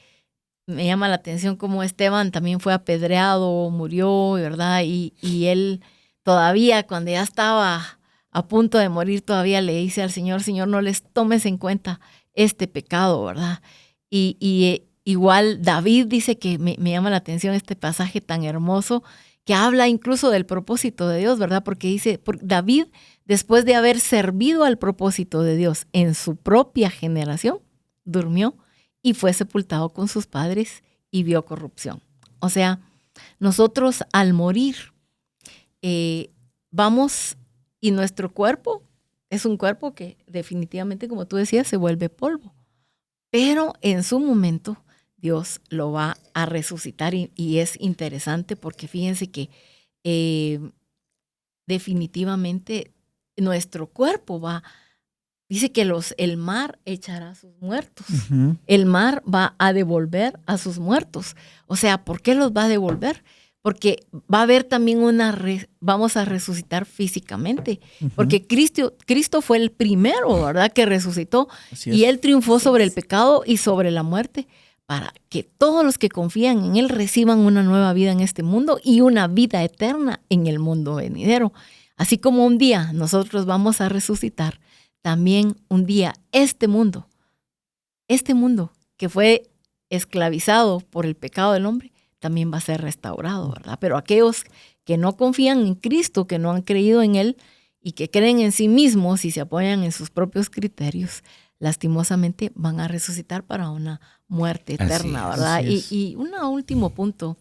llama la atención cómo Esteban también fue apedreado, murió, ¿verdad? Y él todavía, cuando ya estaba a punto de morir, todavía le dice al Señor, Señor, no les tomes en cuenta este pecado, ¿verdad? Y igual David dice que me llama la atención este pasaje tan hermoso que habla incluso del propósito de Dios, ¿verdad? Porque dice, David, después de haber servido al propósito de Dios en su propia generación, durmió y fue sepultado con sus padres y vio corrupción. O sea, nosotros al morir vamos y nuestro cuerpo es un cuerpo que definitivamente, como tú decías, se vuelve polvo. Pero en su momento Dios lo va a resucitar y es interesante porque fíjense que definitivamente nuestro cuerpo dice que el mar echará a sus muertos. El mar va a devolver a sus muertos. O sea, ¿por qué los va a devolver? Porque va a haber también vamos a resucitar físicamente. Porque Cristo fue el primero, ¿verdad?, que resucitó. Y Él triunfó sobre el pecado y sobre la muerte para que todos los que confían en Él reciban una nueva vida en este mundo y una vida eterna en el mundo venidero. Así como un día nosotros vamos a resucitar, también un día este mundo que fue esclavizado por el pecado del hombre, también va a ser restaurado, ¿verdad? Pero aquellos que no confían en Cristo, que no han creído en Él y que creen en sí mismos y se apoyan en sus propios criterios, lastimosamente van a resucitar para una muerte eterna, ¿verdad? Y un último punto.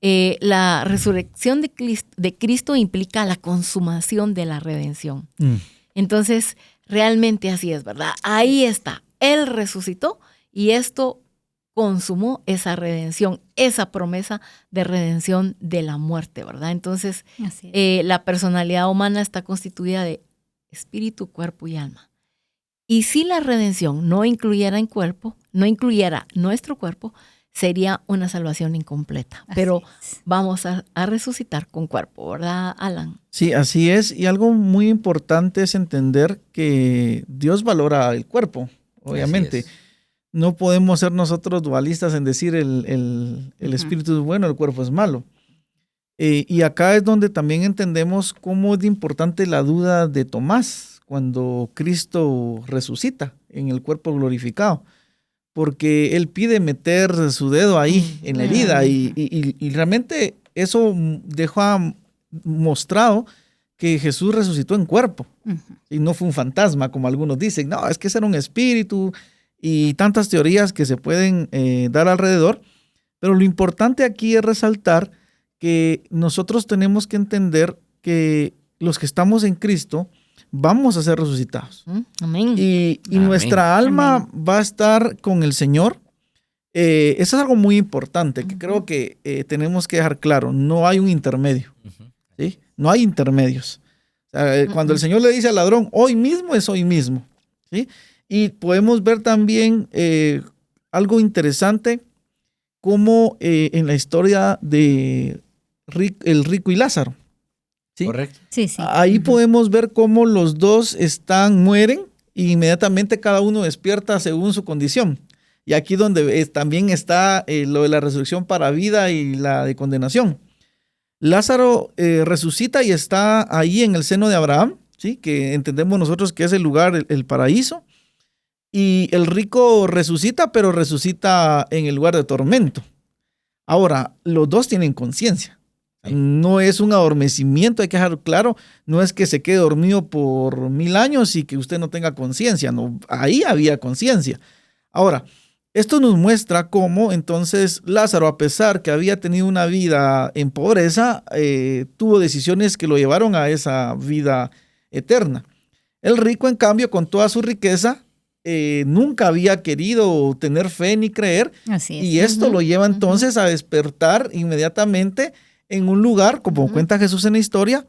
La resurrección de Cristo implica la consumación de la redención. Entonces, realmente así es, ¿verdad? Ahí está. Él resucitó y esto consumó esa redención, esa promesa de redención de la muerte, ¿verdad? Entonces, la personalidad humana está constituida de espíritu, cuerpo y alma. Y si la redención no incluyera nuestro cuerpo, sería una salvación incompleta. Pero vamos a resucitar con cuerpo, ¿verdad, Alan? Sí, así es. Y algo muy importante es entender que Dios valora el cuerpo, obviamente. No podemos ser nosotros dualistas en decir el espíritu es bueno, el cuerpo es malo. Y acá es donde también entendemos cómo es importante la duda de Tomás cuando Cristo resucita en el cuerpo glorificado, porque él pide meter su dedo ahí en la herida y realmente eso deja mostrado que Jesús resucitó en cuerpo y no fue un fantasma como algunos dicen. No, es que ese era un espíritu y tantas teorías que se pueden dar alrededor, pero lo importante aquí es resaltar que nosotros tenemos que entender que los que estamos en Cristo vamos a ser resucitados. Amén. Y nuestra alma va a estar con el Señor. Eso es algo muy importante que creo que tenemos que dejar claro. No hay un intermedio. ¿Sí? No hay intermedios. O sea, cuando el Señor le dice al ladrón, hoy mismo es hoy mismo. ¿Sí? Y podemos ver también algo interesante como en la historia de el rico y Lázaro. ¿Sí? Correcto. Sí, sí. Ahí podemos ver cómo los dos mueren e inmediatamente cada uno despierta según su condición. Y aquí donde también está lo de la resurrección para vida y la de condenación. Lázaro resucita y está ahí en el seno de Abraham, ¿sí? Que entendemos nosotros que es el lugar, el paraíso. Y el rico resucita, pero resucita en el lugar de tormento. Ahora, los dos tienen conciencia. No es un adormecimiento, hay que dejar claro, no es que se quede dormido por 1000 años y que usted no tenga conciencia, no, ahí había conciencia. Ahora, esto nos muestra cómo entonces Lázaro, a pesar que había tenido una vida en pobreza, tuvo decisiones que lo llevaron a esa vida eterna. El rico, en cambio, con toda su riqueza, nunca había querido tener fe ni creer. Así es. Y esto lo lleva entonces a despertar inmediatamente en un lugar, como cuenta Jesús en la historia,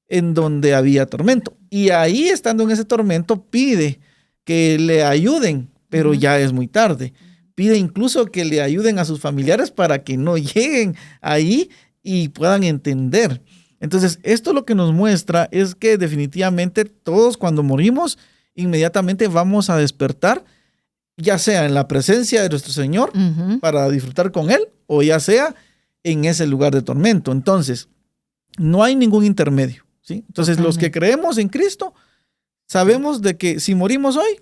en donde había tormento. Y ahí, estando en ese tormento, pide que le ayuden, pero ya es muy tarde. Pide incluso que le ayuden a sus familiares para que no lleguen ahí y puedan entender. Entonces, esto lo que nos muestra es que definitivamente todos cuando morimos, inmediatamente vamos a despertar, ya sea en la presencia de nuestro Señor para disfrutar con Él, o ya sea en ese lugar de tormento. Entonces, no hay ningún intermedio, ¿sí? Entonces, los que creemos en Cristo, sabemos de que si morimos hoy,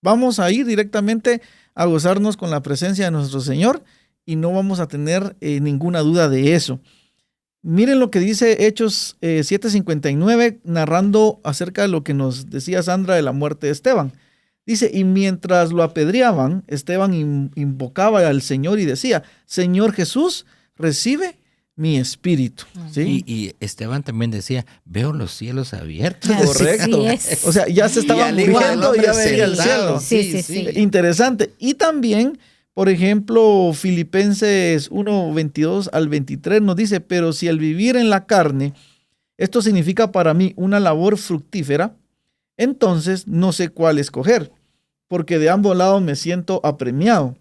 vamos a ir directamente a gozarnos con la presencia de nuestro Señor y no vamos a tener ninguna duda de eso. Miren lo que dice Hechos 7:59, narrando acerca de lo que nos decía Sandra de la muerte de Esteban. Dice, y mientras lo apedreaban, Esteban invocaba al Señor y decía, Señor Jesús, recibe mi espíritu. ¿Sí? Y Esteban también decía, veo los cielos abiertos. Correcto. O sea, ya se estaba muriendo y ya veía el cielo. Sí. Interesante. Y también, por ejemplo, Filipenses 1:22 al 23 nos dice, pero si el vivir en la carne, esto significa para mí una labor fructífera, entonces no sé cuál escoger, porque de ambos lados me siento apremiado.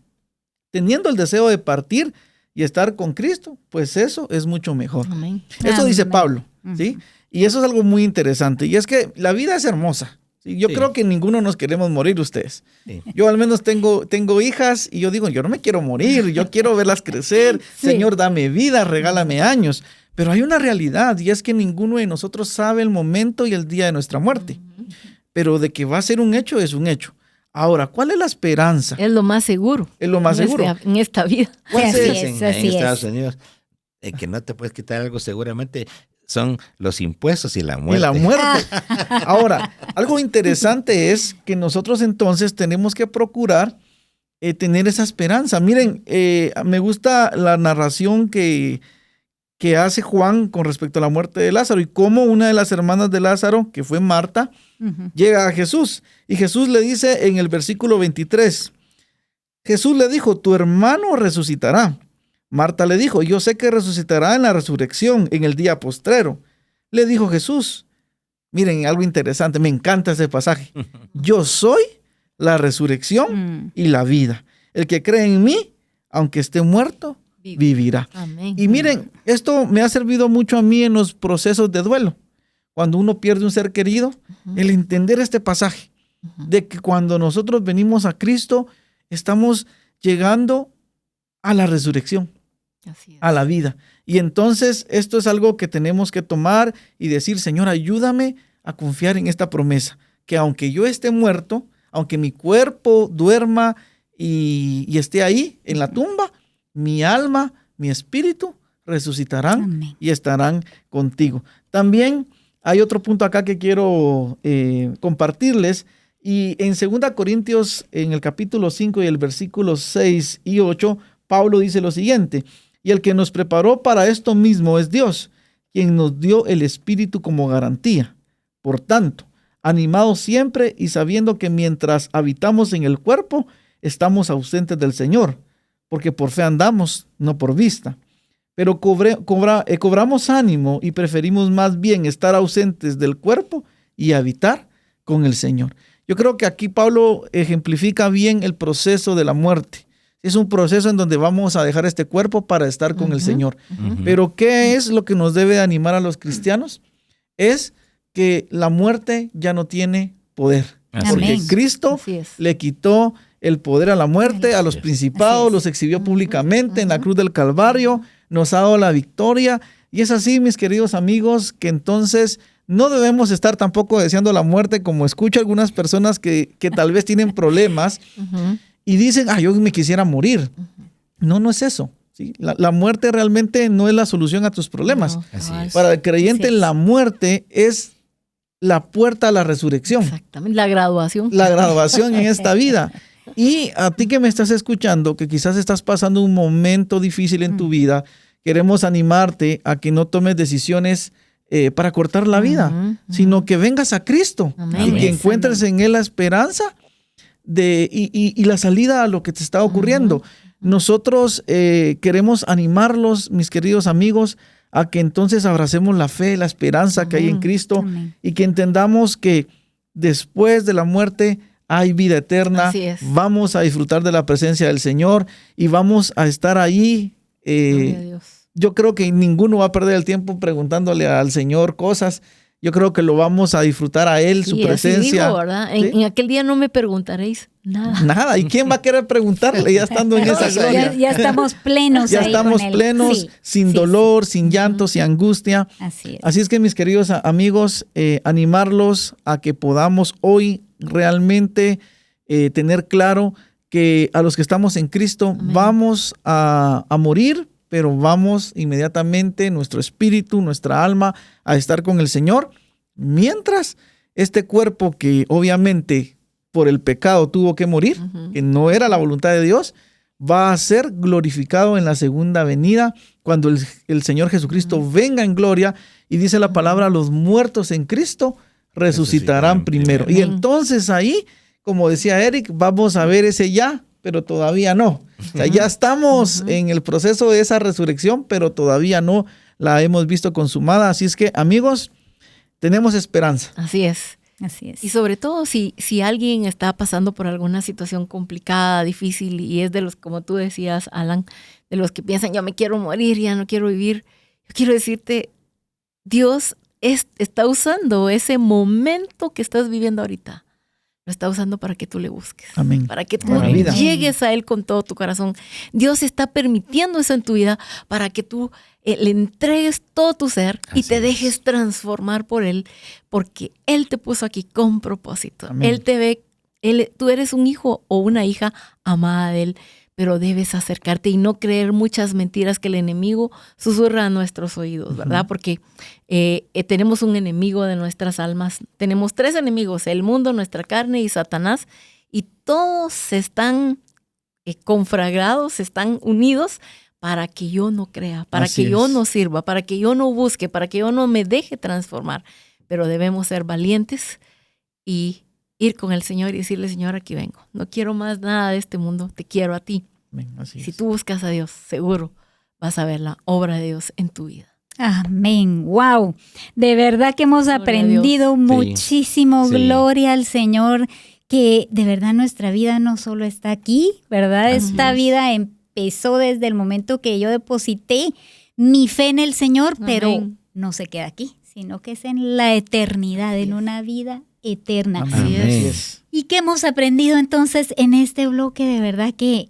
Teniendo el deseo de partir y estar con Cristo, pues eso es mucho mejor. Amén. Eso dice Pablo, ¿sí? Y eso es algo muy interesante. Y es que la vida es hermosa. ¿Sí? Yo creo que ninguno nos queremos morir, ustedes. Sí. Yo al menos tengo hijas y yo digo, yo no me quiero morir, yo quiero verlas crecer. Señor, dame vida, regálame años. Pero hay una realidad y es que ninguno de nosotros sabe el momento y el día de nuestra muerte. Pero de que va a ser un hecho, es un hecho. Ahora, ¿cuál es la esperanza? Es lo más seguro. Es lo más seguro. En esta vida. En Estados Unidos, que no te puedes quitar algo seguramente son los impuestos y la muerte. Y la muerte. Ahora, algo interesante es que nosotros entonces tenemos que procurar tener esa esperanza. Miren, me gusta la narración que hace Juan con respecto a la muerte de Lázaro y cómo una de las hermanas de Lázaro, que fue Marta, llega a Jesús. Y Jesús le dice en el versículo 23, Jesús le dijo, tu hermano resucitará. Marta le dijo, yo sé que resucitará en la resurrección, en el día postrero. Le dijo Jesús, miren, algo interesante, me encanta ese pasaje. Yo soy la resurrección y la vida. El que cree en mí, aunque esté muerto, vivirá. Amén. Y miren, esto me ha servido mucho a mí en los procesos de duelo. Cuando uno pierde un ser querido, el entender este pasaje, de que cuando nosotros venimos a Cristo, estamos llegando a la resurrección, a la vida. Y entonces esto es algo que tenemos que tomar y decir, Señor, ayúdame a confiar en esta promesa, que aunque yo esté muerto, aunque mi cuerpo duerma y esté ahí en la tumba, mi alma, mi espíritu resucitarán Amén. y estarán contigo. También hay otro punto acá que quiero compartirles. Y en 2 Corintios, en el capítulo 5 y el versículo 6 y 8, Pablo dice lo siguiente: y el que nos preparó para esto mismo es Dios, quien nos dio el Espíritu como garantía. Por tanto, animados siempre y sabiendo que mientras habitamos en el cuerpo, estamos ausentes del Señor, porque por fe andamos, no por vista. Pero cobramos ánimo y preferimos más bien estar ausentes del cuerpo y habitar con el Señor. Yo creo que aquí Pablo ejemplifica bien el proceso de la muerte. Es un proceso en donde vamos a dejar este cuerpo para estar con el Señor. Pero ¿qué es lo que nos debe animar a los cristianos? Es que la muerte ya no tiene poder. Porque Amén. Cristo le quitó el poder a la muerte, a los principados, los exhibió públicamente en la cruz del Calvario, nos ha dado la victoria. Y es así, mis queridos amigos, que entonces no debemos estar tampoco deseando la muerte, como escucho algunas personas que tal vez tienen problemas y dicen, yo me quisiera morir. No, no es eso. ¿Sí? La muerte realmente no es la solución a tus problemas. No, Así es. Para el creyente, la muerte es la puerta a la resurrección. Exactamente, la graduación. La graduación en esta vida. Y a ti que me estás escuchando, que quizás estás pasando un momento difícil en tu vida, queremos animarte a que no tomes decisiones para cortar la vida, sino que vengas a Cristo. Amén. Y que encuentres en Él la esperanza y la salida a lo que te está ocurriendo. Nosotros queremos animarlos, mis queridos amigos, a que entonces abracemos la fe, la esperanza que hay en Cristo. Amén. Y que entendamos que después de la muerte hay vida eterna. Así es. Vamos a disfrutar de la presencia del Señor y vamos a estar ahí. Gloria a Dios. Yo creo que ninguno va a perder el tiempo preguntándole al Señor cosas. Yo creo que lo vamos a disfrutar a Él, su Sí, presencia. así digo, ¿verdad? ¿Sí? En aquel día no me preguntaréis nada. Nada. ¿Y quién va a querer preguntarle ya estando en esa gloria? Ya estamos plenos. Ya ahí estamos con él. plenos, Sí, sin sí, dolor, sin llanto, sin angustia. Así es. Así es que, mis queridos amigos, animarlos a que podamos hoy realmente tener claro que a los que estamos en Cristo vamos a morir, pero vamos inmediatamente, nuestro espíritu, nuestra alma, a estar con el Señor, mientras este cuerpo que obviamente por el pecado tuvo que morir, que no era la voluntad de Dios, va a ser glorificado en la segunda venida, cuando el Señor Jesucristo venga en gloria, y dice la palabra, los muertos en Cristo resucitarán primero. Y entonces ahí, como decía Eric, vamos a ver ese ya, pero todavía no. O sea, ya estamos en el proceso de esa resurrección, pero todavía no la hemos visto consumada. Así es que, amigos, tenemos esperanza. Así es. Así es. Y sobre todo si alguien está pasando por alguna situación complicada, difícil, y es de los, como tú decías, Alan, de los que piensan, yo me quiero morir, ya no quiero vivir. Yo quiero decirte, Dios está usando ese momento que estás viviendo ahorita. Lo está usando para que tú le busques. Amén. Para que tú Amén. llegues a Él con todo tu corazón. Dios está permitiendo eso en tu vida para que tú le entregues todo tu ser y Así te es. dejes transformar por Él, porque Él te puso aquí con propósito. Amén. Él te ve, tú eres un hijo o una hija amada de Él, pero debes acercarte y no creer muchas mentiras que el enemigo susurra a nuestros oídos, ¿verdad? Porque tenemos un enemigo de nuestras almas. Tenemos 3 enemigos, el mundo, nuestra carne y Satanás, y todos están conflagrados, están unidos para que yo no crea, para Así que yo es. no sirva, para que yo no busque, para que yo no me deje transformar. Pero debemos ser valientes y ir con el Señor y decirle, Señor, aquí vengo. No quiero más nada de este mundo, te quiero a ti. Amén. Así Si es. tú buscas a Dios, seguro vas a ver la obra de Dios en tu vida. Amén. Wow. De verdad que hemos Gloria a aprendido Dios. muchísimo. Sí. Gloria al Señor, que de verdad nuestra vida no solo está aquí, ¿verdad? Así Esta es. vida empezó desde el momento que yo deposité mi fe en el Señor, pero Amén. no se queda aquí, sino que es en la eternidad, en una vida eterna. Así es. ¿Y qué hemos aprendido entonces en este bloque? De verdad que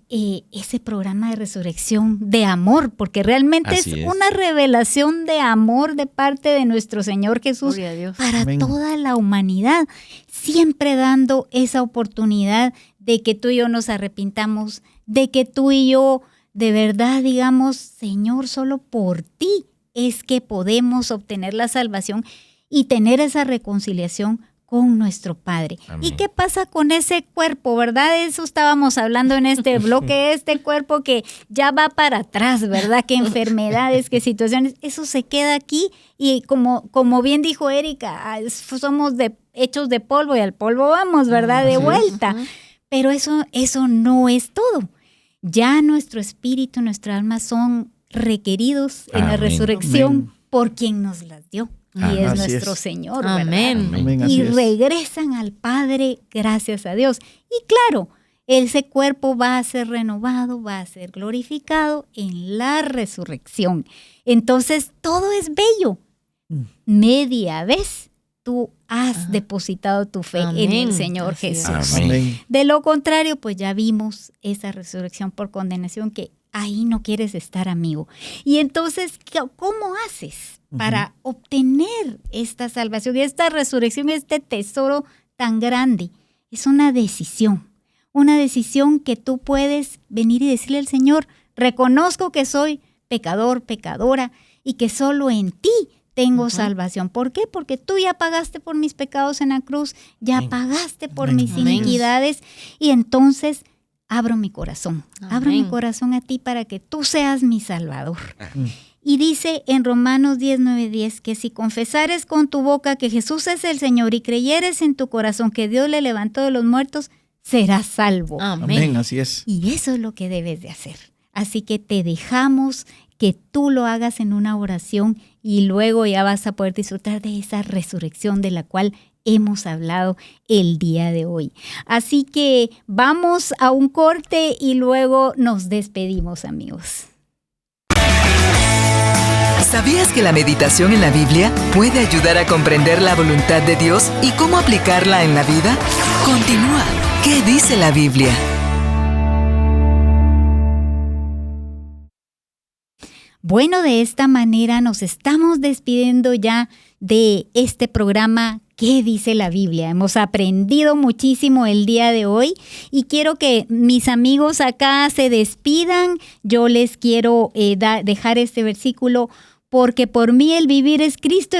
ese programa de resurrección de amor, porque realmente es una revelación de amor de parte de nuestro Señor Jesús para toda la humanidad, siempre dando esa oportunidad de que tú y yo nos arrepintamos, de que tú y yo de verdad digamos, Señor, solo por ti es que podemos obtener la salvación y tener esa reconciliación con nuestro Padre. Amén. ¿Y qué pasa con ese cuerpo, verdad? De eso estábamos hablando en este bloque, este cuerpo que ya va para atrás, ¿verdad? Que enfermedades, que situaciones, eso se queda aquí y como bien dijo Erika, somos hechos de polvo y al polvo vamos, ¿verdad? De vuelta. Pero eso no es todo. Ya nuestro espíritu, nuestra alma son requeridos en la resurrección por quien nos las dio. Y es nuestro Señor, ¿verdad? Amén. Y regresan al Padre, gracias a Dios. Y claro, ese cuerpo va a ser renovado, va a ser glorificado en la resurrección. Entonces, todo es bello. Media vez tú has depositado tu fe en el Señor Jesús. Amén. De lo contrario, pues ya vimos esa resurrección por condenación que ahí no quieres estar, amigo. Y entonces, ¿cómo haces para obtener esta salvación y esta resurrección, este tesoro tan grande? Es una decisión que tú puedes venir y decirle al Señor, reconozco que soy pecador, pecadora y que solo en ti tengo salvación. ¿Por qué? Porque tú ya pagaste por mis pecados en la cruz, ya pagaste por mis iniquidades y entonces abro mi corazón a ti para que tú seas mi Salvador. Y dice en Romanos 10:9-10 que si confesares con tu boca que Jesús es el Señor y creyeres en tu corazón que Dios le levantó de los muertos, serás salvo. Amén, así es. Y eso es lo que debes de hacer. Así que te dejamos que tú lo hagas en una oración y luego ya vas a poder disfrutar de esa resurrección de la cual hemos hablado el día de hoy. Así que vamos a un corte y luego nos despedimos, amigos. ¿Sabías que la meditación en la Biblia puede ayudar a comprender la voluntad de Dios y cómo aplicarla en la vida? Continúa. ¿Qué dice la Biblia? Bueno, de esta manera nos estamos despidiendo ya de este programa ¿Qué dice la Biblia? Hemos aprendido muchísimo el día de hoy y quiero que mis amigos acá se despidan. Yo les quiero dejar este versículo. Porque por mí el vivir es Cristo y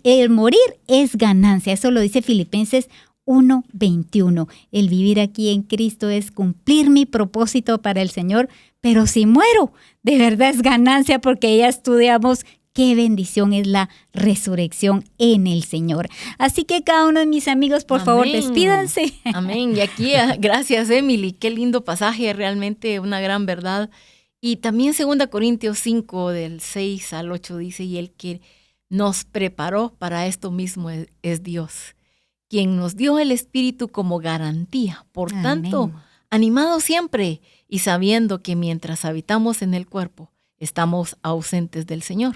el morir es ganancia. Eso lo dice Filipenses 1:21. El vivir aquí en Cristo es cumplir mi propósito para el Señor, pero si muero, de verdad es ganancia porque ya estudiamos qué bendición es la resurrección en el Señor. Así que cada uno de mis amigos, por favor, despídanse. Amén. Y aquí, gracias, Emily. Qué lindo pasaje, realmente una gran verdad. Y también 2 Corintios 5, del 6 al 8, dice, y el que nos preparó para esto mismo es Dios, quien nos dio el Espíritu como garantía. Por tanto, animados siempre y sabiendo que mientras habitamos en el cuerpo, estamos ausentes del Señor.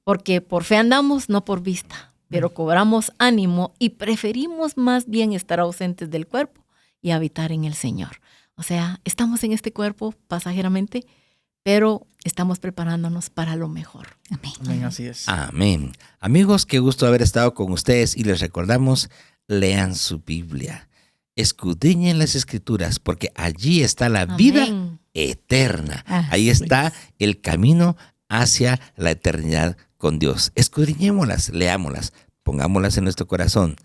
Porque por fe andamos, no por vista, pero cobramos ánimo y preferimos más bien estar ausentes del cuerpo y habitar en el Señor. O sea, estamos en este cuerpo pasajeramente, pero estamos preparándonos para lo mejor. Amén. Amén, así es. Amén. Amigos, qué gusto haber estado con ustedes y les recordamos, lean su Biblia, escudriñen las Escrituras, porque allí está la vida eterna. Ahí está el camino hacia la eternidad con Dios. Escudriñémoslas, leámoslas, pongámoslas en nuestro corazón.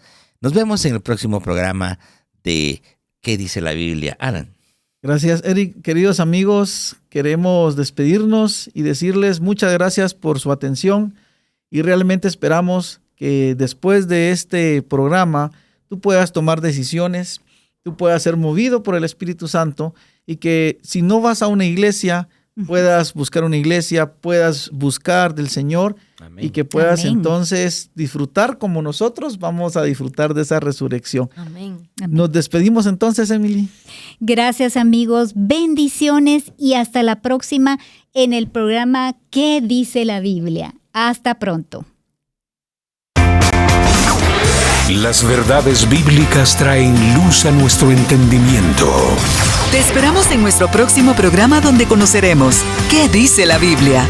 Nos vemos en el próximo programa de ¿Qué dice la Biblia? Alan. Gracias, Eric. Queridos amigos, queremos despedirnos y decirles muchas gracias por su atención y realmente esperamos que después de este programa tú puedas tomar decisiones, tú puedas ser movido por el Espíritu Santo y que si no vas a una iglesia, puedas buscar una iglesia, puedas buscar del Señor. Amén. Y que puedas entonces disfrutar como nosotros vamos a disfrutar de esa resurrección. Amén. Nos despedimos entonces, Emily. Gracias, amigos. Bendiciones y hasta la próxima en el programa ¿Qué dice la Biblia? Hasta pronto. Las verdades bíblicas traen luz a nuestro entendimiento. Te esperamos en nuestro próximo programa donde conoceremos ¿Qué dice la Biblia?